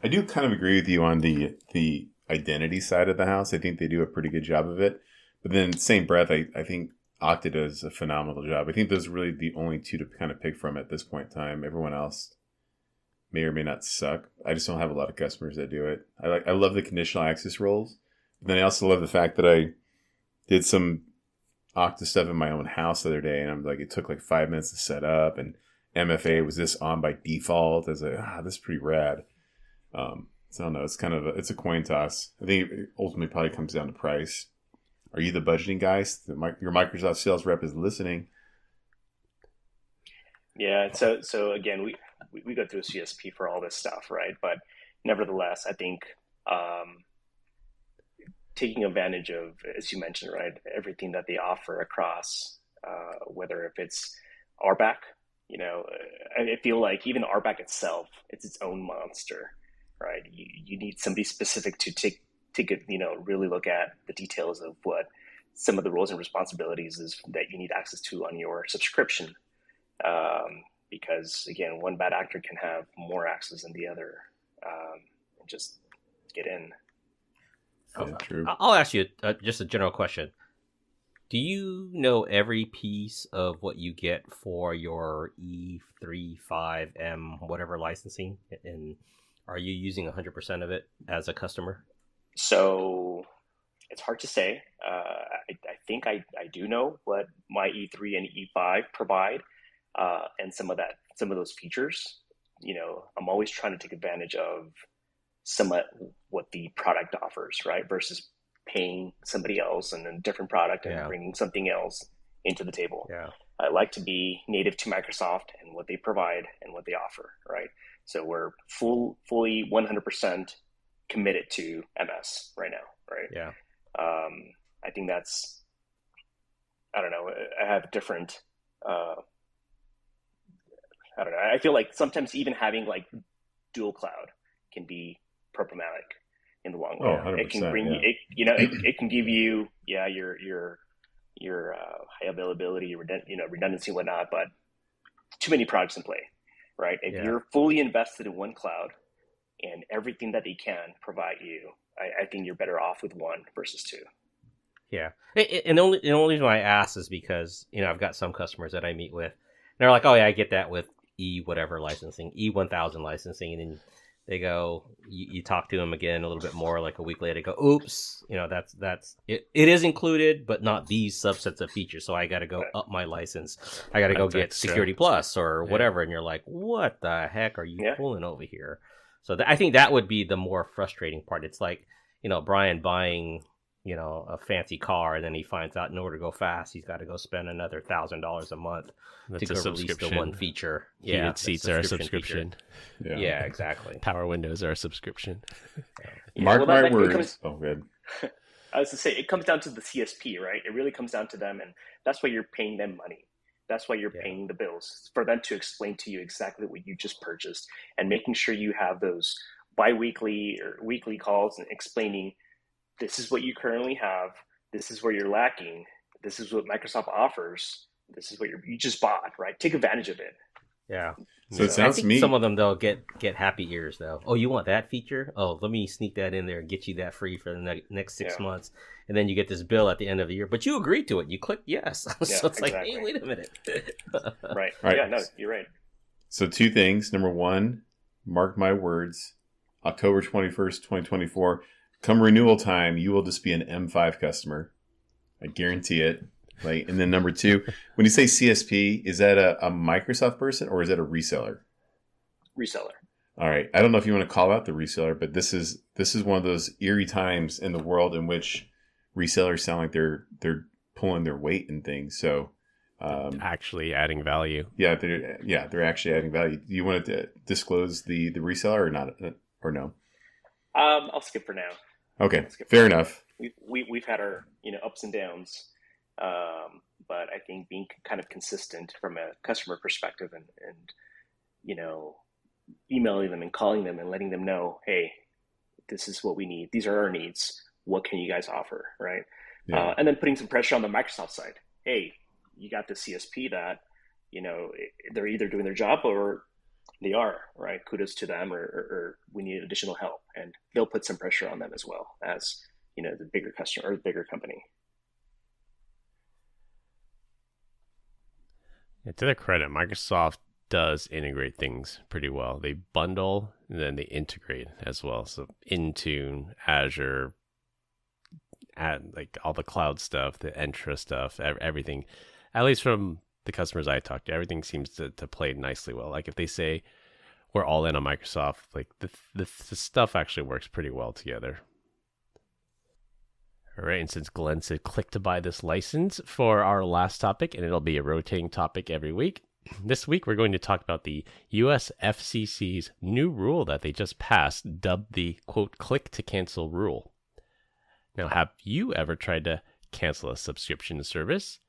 I do kind of agree with you on the identity side of the house. I think they do a pretty good job of it. But then, same breath, I think Okta does a phenomenal job. I think those are really the only two to kind of pick from at this point in time. Everyone else may or may not suck. I just don't have a lot of customers that do it. I love the conditional access roles. But then I also love the fact that I did some Okta stuff in my own house the other day, and I'm like, it took like 5 minutes to set up, and MFA was this on by default. I was like, this is pretty rad. So I don't know. It's kind of it's a coin toss. I think it ultimately probably comes down to price. Are you the budgeting guys? Your Microsoft sales rep is listening. Yeah. So again, we go through a CSP for all this stuff, right? But nevertheless, I think taking advantage of, as you mentioned, right, everything that they offer across, whether if it's RBAC, I feel like even RBAC itself, it's its own monster, right? You need somebody specific to take it, really look at the details of what some of the roles and responsibilities is that you need access to on your subscription. Because again, one bad actor can have more access than the other, and just get in. Yeah, true. I'll ask you just a general question. Do you know every piece of what you get for your E35M whatever licensing? And are you using 100% of it as a customer? So it's hard to say. I think I do know what my E3 and E5 provide, and some of those features. I'm always trying to take advantage of what the product offers, right? Versus paying somebody else and a different product and bringing something else into the table. Yeah. I like to be native to Microsoft and what they provide and what they offer, right? So we're fully 100% committed to MS right now, right? Yeah. I think that's, I don't know, I have different, I don't know. I feel like sometimes even having like dual cloud can be problematic in the long run. It can bring it can give you your high availability, redundancy and whatnot, but too many products in play, right? If you're fully invested in one cloud and everything that they can provide you, I think you're better off with one versus two. Yeah. And the only reason why I ask is because, I've got some customers that I meet with, and they're like, oh yeah, I get that with E whatever licensing, E1000 licensing, and then they go, you talk to them again a little bit more, like a week later, they go, oops, that's it is included, but not these subsets of features, so I got to go up my license. I got to go get extra. Security Plus or whatever, and you're like, what the heck are you pulling over here? So I think that would be the more frustrating part. It's like, Brian buying, a fancy car, and then he finds out in order to go fast, he's got to go spend another $1,000 a month to go release the one feature. Heated seats are a subscription. Yeah, exactly. Power windows are a subscription. Mark my words. Good. I was to say, it comes down to the CSP, right? It really comes down to them, and that's why you're paying them money. That's why you're paying the bills, for them to explain to you exactly what you just purchased, and making sure you have those bi-weekly or weekly calls and explaining, this is what you currently have, this is where you're lacking, this is what Microsoft offers, this is what you just bought, right? Take advantage of it. Yeah. So it sounds I to think me, some of them, they'll get happy ears, though. Oh, you want that feature? Oh, let me sneak that in there and get you that free for the next 6 months. And then you get this bill at the end of the year. But you agreed to it. You click yes. So it's like, hey, wait a minute. Right. Yeah, no, you're right. So 2 things. Number 1, mark my words, October 21st, 2024, come renewal time, you will just be an M5 customer. I guarantee it. Like, and then number 2, when you say CSP, is that a Microsoft person or is that a reseller? Reseller. All right. I don't know if you want to call out the reseller, but this is one of those eerie times in the world in which resellers sound like they're pulling their weight in things. So actually adding value. Yeah, they're actually adding value. Do you want to disclose the reseller or not, or no? I'll skip for now. Okay, fair enough. We've had our ups and downs, but I think being kind of consistent from a customer perspective and emailing them and calling them and letting them know, hey, this is what we need. These are our needs. What can you guys offer, right? Yeah. And then putting some pressure on the Microsoft side. Hey, you got the CSP that they're either doing their job or they are, right? Kudos to them, or we need additional help, and they'll put some pressure on them as well as the bigger customer or the bigger company. Yeah, to their credit, Microsoft does integrate things pretty well. They bundle and then they integrate as well. So Intune, Azure, like all the cloud stuff, the Entra stuff, everything, at least from the customers I talked to, everything seems to play nicely well. Like if they say we're all in on Microsoft, like the stuff actually works pretty well together. All right, and since Glenn said click to buy this license for our last topic, and it'll be a rotating topic every week, this week we're going to talk about the US FCC's new rule that they just passed, dubbed the, quote, click to cancel rule. Now, have you ever tried to cancel a subscription service?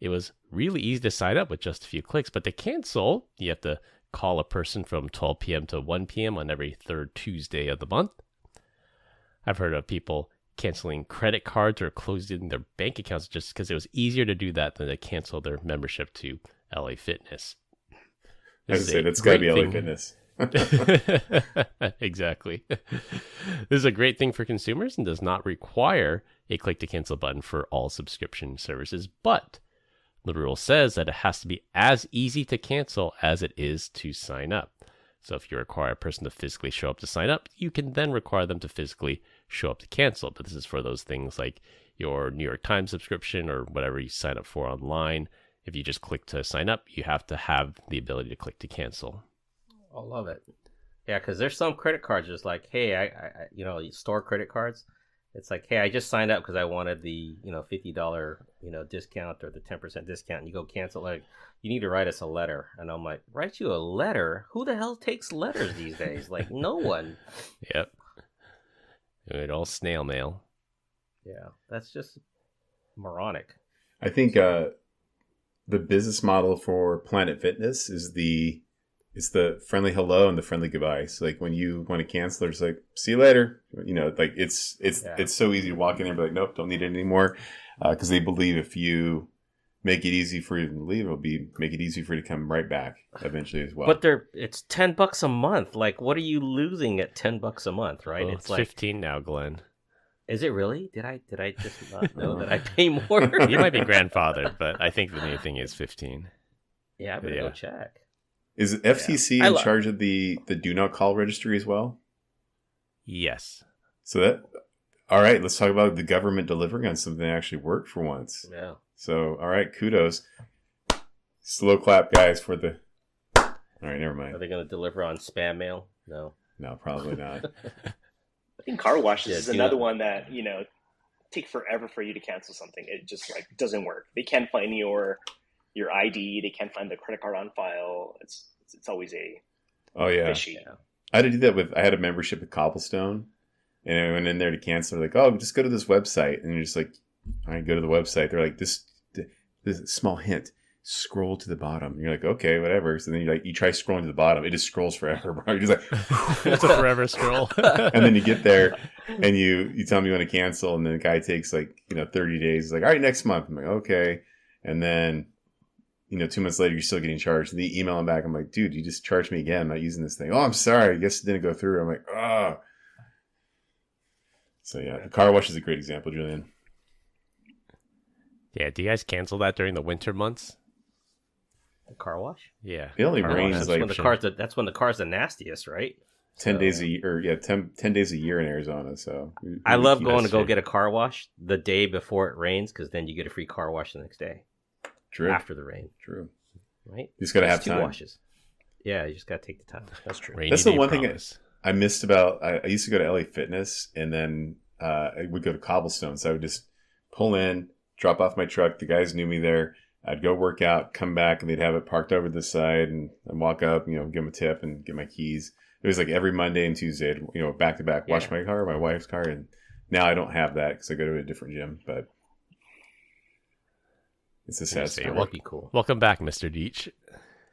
It was really easy to sign up with just a few clicks, but to cancel, you have to call a person from 12 p.m. to 1 p.m. on every third Tuesday of the month. I've heard of people canceling credit cards or closing their bank accounts just because it was easier to do that than to cancel their membership to LA Fitness. I would say that's got to be LA Fitness. Exactly. This is a great thing for consumers and does not require a click to cancel button for all subscription services, but the rule says that it has to be as easy to cancel as it is to sign up. So if you require a person to physically show up to sign up, you can then require them to physically show up to cancel. But this is for those things like your New York Times subscription or whatever you sign up for online. If you just click to sign up, you have to have the ability to click to cancel. I love it. Yeah, because there's some credit cards just like, hey, I you store credit cards. It's like, hey, I just signed up because I wanted the, $50, discount or the 10% discount. And you go cancel. Like, you need to write us a letter. And I'm like, write you a letter? Who the hell takes letters these days? Like, no one. Yep. It all snail mail. Yeah, that's just moronic. I think the business model for Planet Fitness is it's the friendly hello and the friendly goodbye. So like when you want to cancel, it's like, see you later. It's so easy to walk in there and be like, nope, don't need it anymore. Because they believe if you make it easy for you to leave, make it easy for you to come right back eventually as well. But it's $10 a month. Like, what are you losing at $10 a month, right? Well, it's like 15 now, Glenn. Is it really? Did I just not know that I pay more? You might be grandfathered, but I think the new thing is 15. Yeah, I better go check. Is FCC in charge of the do not call registry as well? Yes. So all right, let's talk about the government delivering on something that actually worked for once. Yeah. So, all right, kudos. Slow clap, guys, for the... All right, never mind. Are they going to deliver on spam mail? No, probably not. I think car washes is another one that, take forever for you to cancel something. It just doesn't work. They can't find your ID. They can't find the credit card on file. It's always fishy. Yeah. I had to do that I had a membership at Cobblestone, and I went in there to cancel. They're like, oh, just go to this website. And you're just like, all right, go to the website. They're like, this small hint, scroll to the bottom. And you're like, okay, whatever. So then you try scrolling to the bottom. It just scrolls forever, bro. You're just like, it's a forever scroll. And then you get there and you tell them you want to cancel. And then the guy takes 30 days. He's like, all right, next month. I'm like, okay. And then, 2 months later, you're still getting charged. And they email him back. I'm like, dude, you just charged me again. I'm not using this thing. Oh, I'm sorry. I guess it didn't go through. I'm like, oh. So, yeah, the car wash is a great example, Julian. Yeah, do you guys cancel that during the winter months? The car wash? Yeah. It only rains that's when the car's the nastiest, right? 10 days a year, 10 days a year in Arizona. So I love going to go get a car wash the day before it rains because then you get a free car wash the next day. True. After the rain. True. Right? You just got to have 2 time. washes. Yeah, you just got to take the time. That's true. That's the one thing I missed about. I used to go to LA Fitness and then I would go to Cobblestone. So I would just pull in, drop off my truck. The guys knew me there. I'd go work out, come back, and they'd have it parked over the side, and I'd walk up, give them a tip and get my keys. It was like every Monday and Tuesday, back to back, wash my car, my wife's car, and now I don't have that because I go to a different gym. But it's a sad story. That'd be cool. Welcome back, Mr. Deach.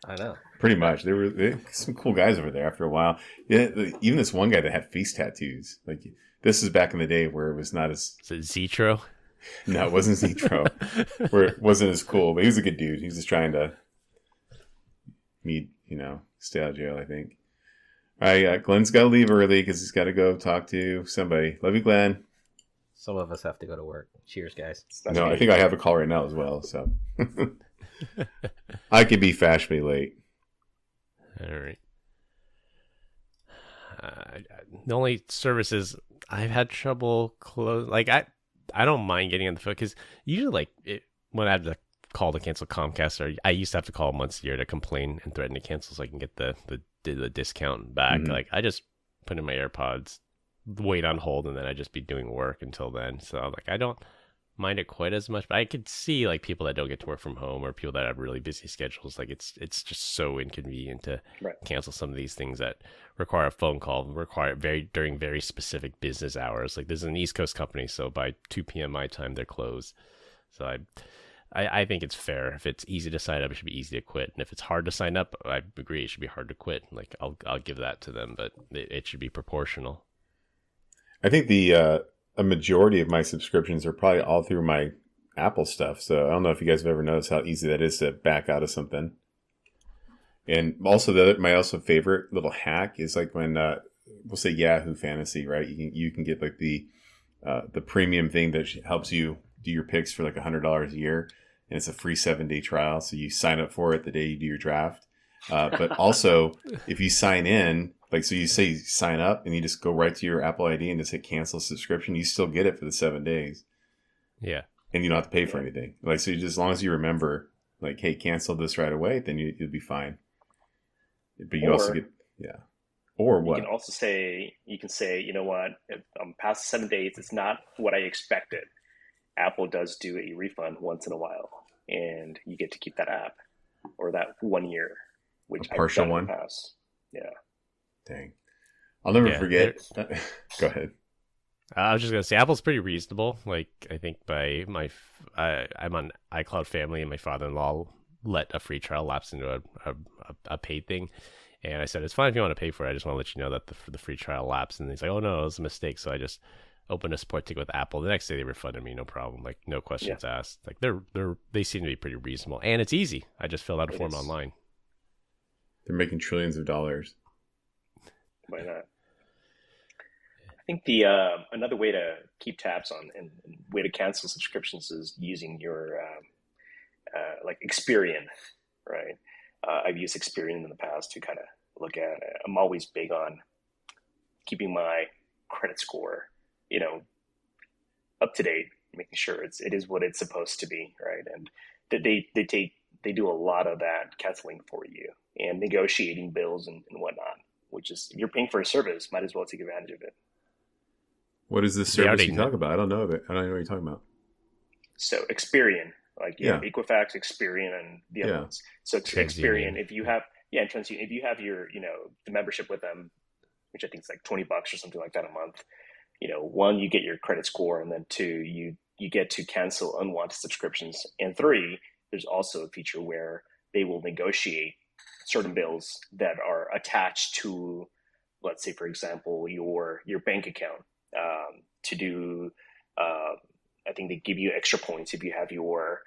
I know. Pretty much, they were some cool guys over there. After a while, even this one guy that had face tattoos. Like this is back in the day where it was not as. Is it Zetro? No, it wasn't Zetro. Where it wasn't as cool, but he was a good dude. He was just trying to stay out of jail, I think. All right, Glenn's got to leave early because he's got to go talk to somebody. Love you, Glenn. Some of us have to go to work. Cheers, guys. I think I have a call right now as well, so I could be fashionably late. All right. The only services I've had trouble close, like I don't mind getting on the phone because usually when I have to call to cancel Comcast, or I used to have to call once a year to complain and threaten to cancel so I can get the discount back. Mhm. Like I just put in my AirPods, wait on hold, and then I just be doing work until then. So like I don't mind it quite as much, but I could see like people that don't get to work from home or people that have really busy schedules. Like it's just so inconvenient to Right. cancel some of these things that require a phone call, during very specific business hours. Like this is an East Coast company, so by 2 p.m. my time they're closed. So I think it's fair. If it's easy to sign up, it should be easy to quit. And if it's hard to sign up, I agree it should be hard to quit. Like I'll give that to them, but it should be proportional. I think a majority of my subscriptions are probably all through my Apple stuff. So I don't know if you guys have ever noticed how easy that is to back out of something. And also my favorite little hack is like when we'll say Yahoo Fantasy, right? You can get like the premium thing that helps you do your picks for like $100 a year, and it's a free 7-day trial. So you sign up for it the day you do your draft. But also, if you sign in, like so you say you sign up and you just go right to your Apple ID and just hit cancel subscription, you still get it for the 7 days. Yeah. And you don't have to pay for anything. Like so, as long as you remember, like, hey, cancel this right away, then you'll be fine. But you also get Or what? You can say, you know what, if I'm past 7 days, it's not what I expected. Apple does do a refund once in a while, and you get to keep that app or that 1 year, which A partial I've done one? in the past. Yeah. Dang. I'll never Yeah, forget. Go ahead. I was just gonna say Apple's pretty reasonable. Like I think by I'm on iCloud Family, and my father-in-law let a free trial lapse into a paid thing, and I said it's fine if you want to pay for it. I just want to let you know that the free trial lapsed, and he's like, oh no, it was a mistake. So I just opened a support ticket with Apple. The next day they refunded me, no problem, like no questions asked. Like they seem to be pretty reasonable, and it's easy. I just filled out a form online. They're making trillions of dollars. Why not? I think the another way to keep tabs on and way to cancel subscriptions is using your like Experian, right? I've used Experian in the past to kind of look at. I'm always big on keeping my credit score, up to date, making sure it is what it's supposed to be, right? And they do a lot of that canceling for you and negotiating bills and whatnot. Which is, you're paying for a service, might as well take advantage of it. What is this service you talk about? I don't know of it. I don't know what you're talking about. So Experian, like Equifax, Experian, and the other ones. So Experian, if you have TransUnion, if you have your the membership with them, which I think is like $20 or something like that a month. One, you get your credit score, and then two, you get to cancel unwanted subscriptions, and three, there's also a feature where they will negotiate certain bills that are attached to, let's say, for example, your bank account. To do, I think they give you extra points if you have your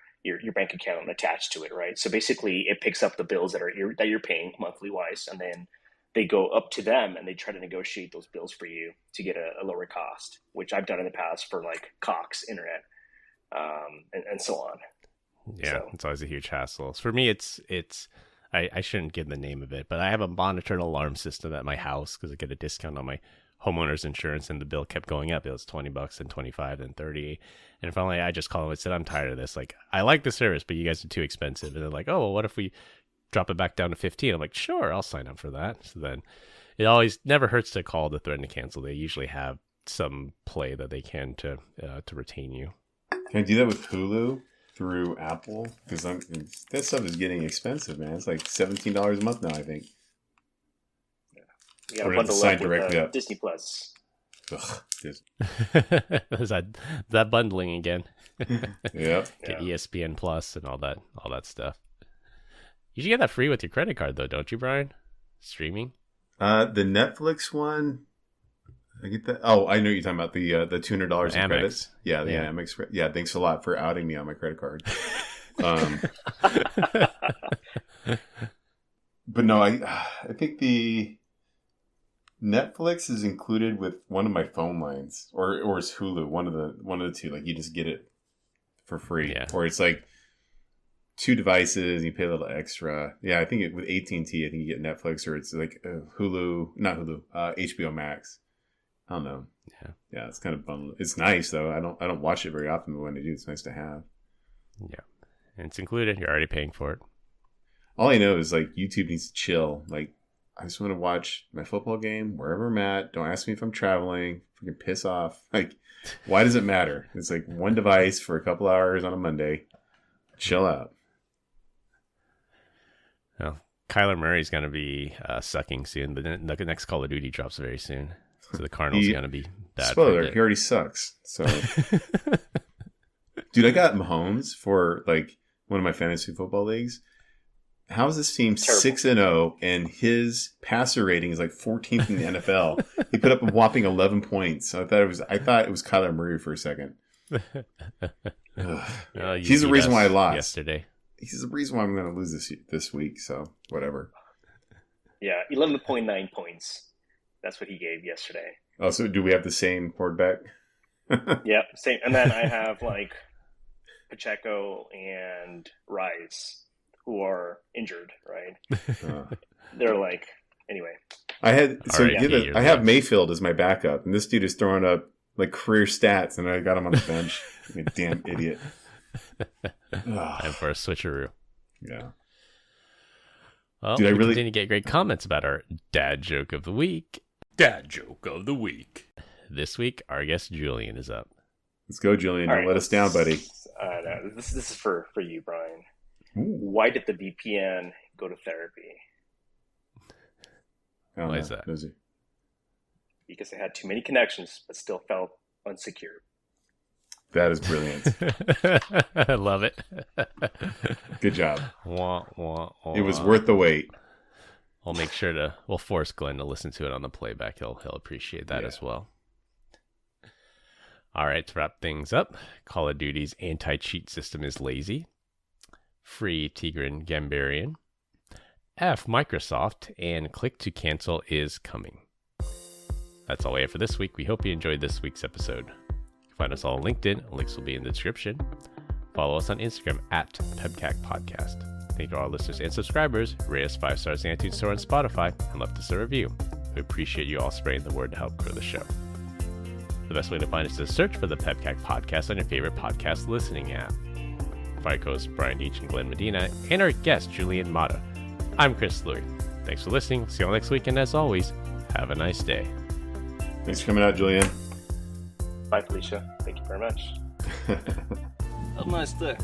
bank account attached to it, right? So basically, it picks up the bills that you're paying monthly wise, and then they go up to them and they try to negotiate those bills for you to get a lower cost, which I've done in the past for like Cox Internet, and so on. Yeah, so. It's always a huge hassle. For me, it's I shouldn't give the name of it, but I have a monitored alarm system at my house because I get a discount on my homeowner's insurance, and the bill kept going up. It was $20 and $25 and $30. And finally, I just called them and said, I'm tired of this. Like, I like the service, but you guys are too expensive. And they're like, oh, well, what if we drop it back down to 15? I'm like, sure, I'll sign up for that. So then it always never hurts to call to threaten to cancel. They usually have some play that they can to retain you. Can I do that with Hulu through Apple? Because that stuff is getting expensive, man. It's like $17 a month now, I think. You gotta bundle up with Disney Plus. Ugh, Is that bundling again? Yeah. Get ESPN Plus and all that stuff. You should get that free with your credit card, though, don't you, Brian? Streaming. The Netflix one. I get that. Oh, I know you're talking about the $200 in credits. Yeah, the Amex. Yeah, thanks a lot for outing me on my credit card. But no, I think the Netflix is included with one of my phone lines, or is Hulu one of the two? Like you just get it for free, or it's like 2 devices and you pay a little extra. Yeah, I think with AT&T, I think you get Netflix or it's like HBO Max. I don't know. Yeah, it's kind of bundled. It's nice though. I don't watch it very often, but when I do, it's nice to have. Yeah, and it's included. You're already paying for it. All I know is like YouTube needs to chill. Like I just want to watch my football game wherever I'm at. Don't ask me if I'm traveling. Freaking piss off. Like, why does it matter? It's like one device for a couple hours on a Monday. Chill out. Well, Kyler Murray's going to be sucking soon. The next Call of Duty drops very soon. So the Cardinals are going to be bad. Spoiler, he already sucks. So, dude, I got Mahomes for like one of my fantasy football leagues. How is this team 6-0 and his passer rating is like 14th in the NFL? He put up a whopping 11 points. I thought it was Kyler Murray for a second. He's the reason why I lost yesterday. He's the reason why I'm going to lose this week. So whatever. Yeah, 11.9 points. That's what he gave yesterday. Oh, so do we have the same quarterback? Yeah, same. And then I have like Pacheco and Rice, who are injured, right? They're like, anyway. I have Mayfield as my backup, and this dude is throwing up like career stats, and I got him on the bench. You damn idiot. Time for a switcheroo. Yeah. Well, we continue to get great comments about our dad joke of the week. Dad joke of the week. This week, our guest Julian is up. Let's go, Julian. Don't let us down, buddy. No, this is for you, Brian. Ooh. Why did the VPN go to therapy? Why is that? Because it had too many connections, but still felt unsecured. That is brilliant. I love it. Good job. Wah, wah, wah. It was worth the wait. I'll make sure we'll force Glenn to listen to it on the playback. He'll appreciate that as well. All right, to wrap things up, Call of Duty's anti-cheat system is lazy. Free Tigran Gambaryan. F Microsoft, and click to cancel is coming. That's all we have for this week. We hope you enjoyed this week's episode. You can find us all on LinkedIn. Links will be in the description. Follow us on Instagram at PEBCAK Podcast. Thank you to our listeners and subscribers. Rate us 5 stars in iTunes Store and Spotify, and left us a review. We appreciate you all spreading the word to help grow the show. The best way to find us is to search for the PEBCAK Podcast on your favorite podcast listening app. For our hosts Brian Deach and Glenn Medina, and our guest Julian Mata, I'm Chris Louie. Thanks for listening. See you all next week, and as always, have a nice day. Thanks for coming out, Julian. Bye, Felicia. Thank you very much. Have a nice day.